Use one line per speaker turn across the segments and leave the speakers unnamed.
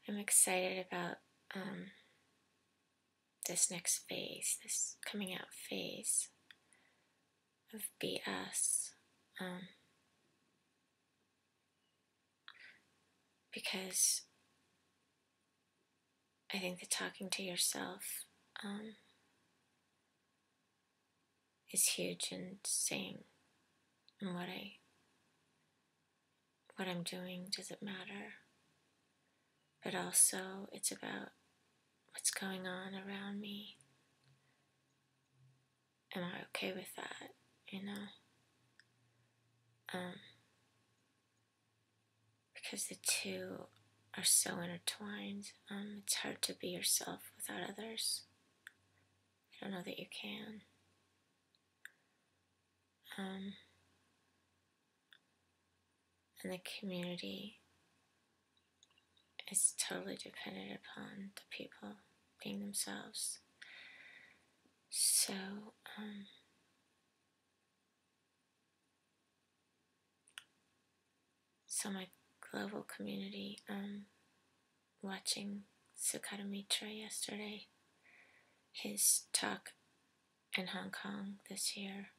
I'm excited about this next phase, this coming out phase of Be Us, because I think that talking to yourself is huge, and saying what I'm doing doesn't matter, but also it's about what's going on around me. Am I okay with that? Because the two are so intertwined. It's hard to be yourself without others. I don't know that you can. And the community is totally dependent upon the people being themselves. So, my global community, watching Sugata yesterday, his talk in Hong Kong this year,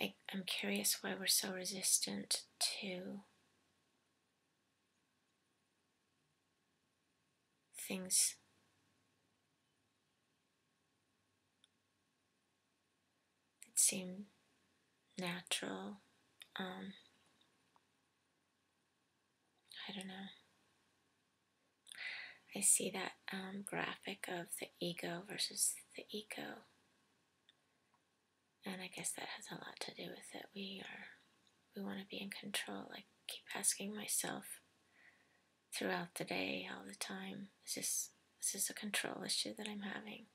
I'm curious why we're so resistant to things that seem natural. I don't know. I see that graphic of the ego versus the ego, and I guess that has a lot to do with it. We want to be in control. I keep asking myself throughout the day, all the time, is this a control issue that I'm having?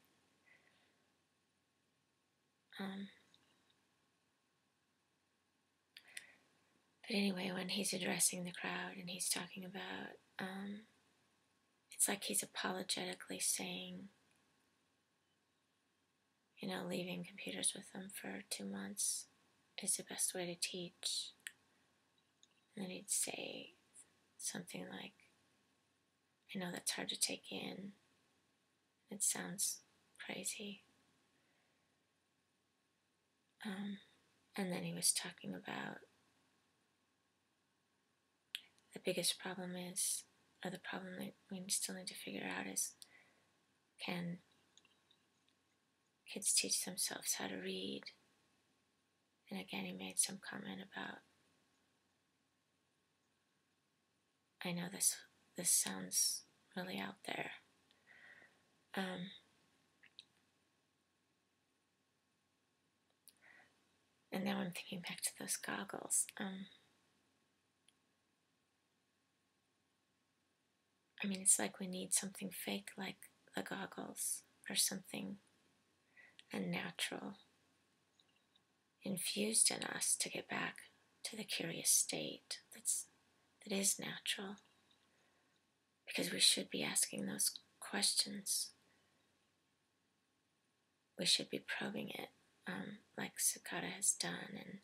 But anyway, when he's addressing the crowd and he's talking about, it's like he's apologetically saying, leaving computers with them for 2 months is the best way to teach. And then he'd say something like, I know that's hard to take in. It sounds crazy. And then he was talking about the biggest problem is, or the problem that we still need to figure out is, can kids teach themselves how to read? And again, he made some comment about, I know this sounds really out there. And now I'm thinking back to those goggles. It's like we need something fake like the goggles, or something unnatural infused in us to get back to the curious state that is natural. Because we should be asking those questions. We should be probing it, like Sugata has done,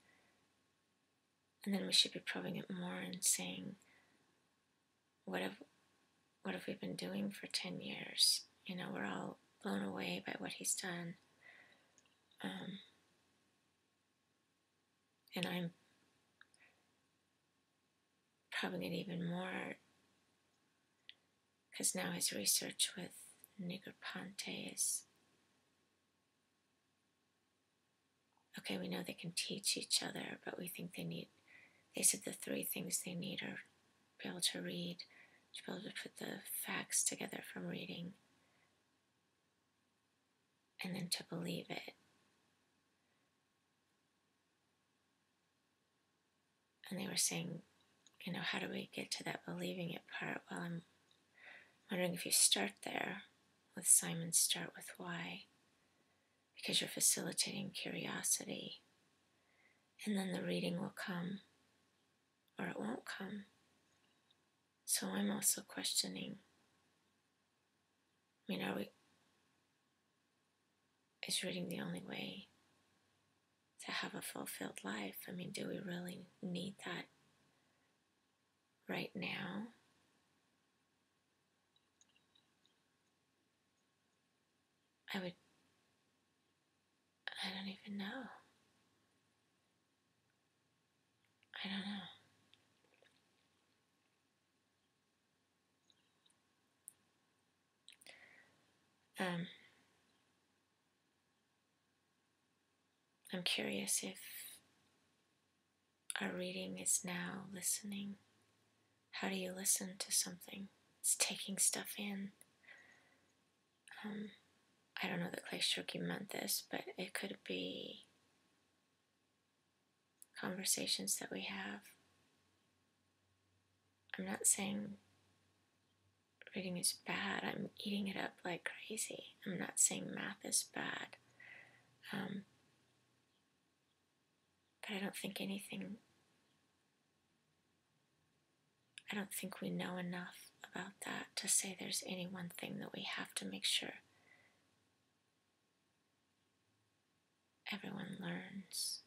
and then we should be probing it more and saying, what have we been doing for 10 years? We're all blown away by what he's done. And I'm probing it even more, because now his research with negropante is, okay, we know they can teach each other, but we think they said the 3 things they need are to be able to read, to be able to put the facts together from reading, and then to believe it. And they were saying, how do we get to that believing it part? Well, I'm wondering if you start there with Simon's start with why, because you're facilitating curiosity, and then the reading will come, or it won't come. So I'm also questioning, is reading the only way to have a fulfilled life. I mean, do we really need that right now? I don't even know. I don't know. I'm curious if our reading is now listening. How do you listen to something? It's taking stuff in. I don't know that Clay Shirky meant this, but it could be conversations that we have. I'm not saying reading is bad. I'm eating it up like crazy. I'm not saying math is bad. But I don't think we know enough about that to say there's any one thing that we have to make sure everyone learns.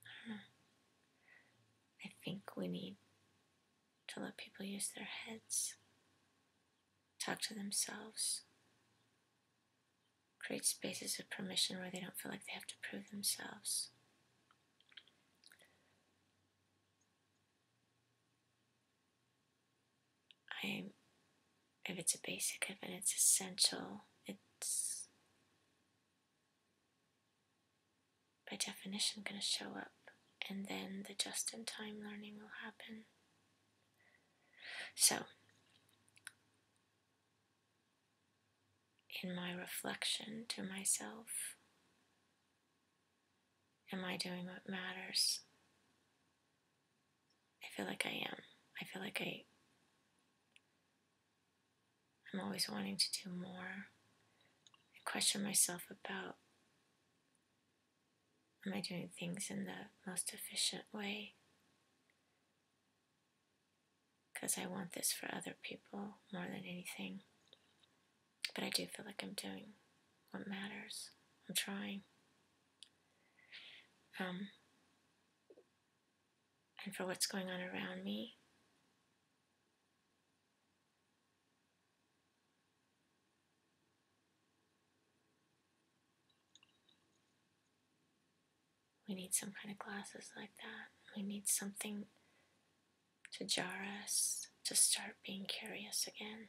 I don't know. I think we need to let people use their heads, talk to themselves, create spaces of permission where they don't feel like they have to prove themselves. If it's a basic, if it's essential, it's by definition going to show up, and then the just-in-time learning will happen. So, in my reflection to myself, am I doing what matters? I feel like I am. I feel like I'm always wanting to do more. I question myself about, am I doing things in the most efficient way? Because I want this for other people more than anything. But I do feel like I'm doing what matters. I'm trying. And for what's going on around me, we need some kind of glasses like that. We need something to jar us to start being curious again.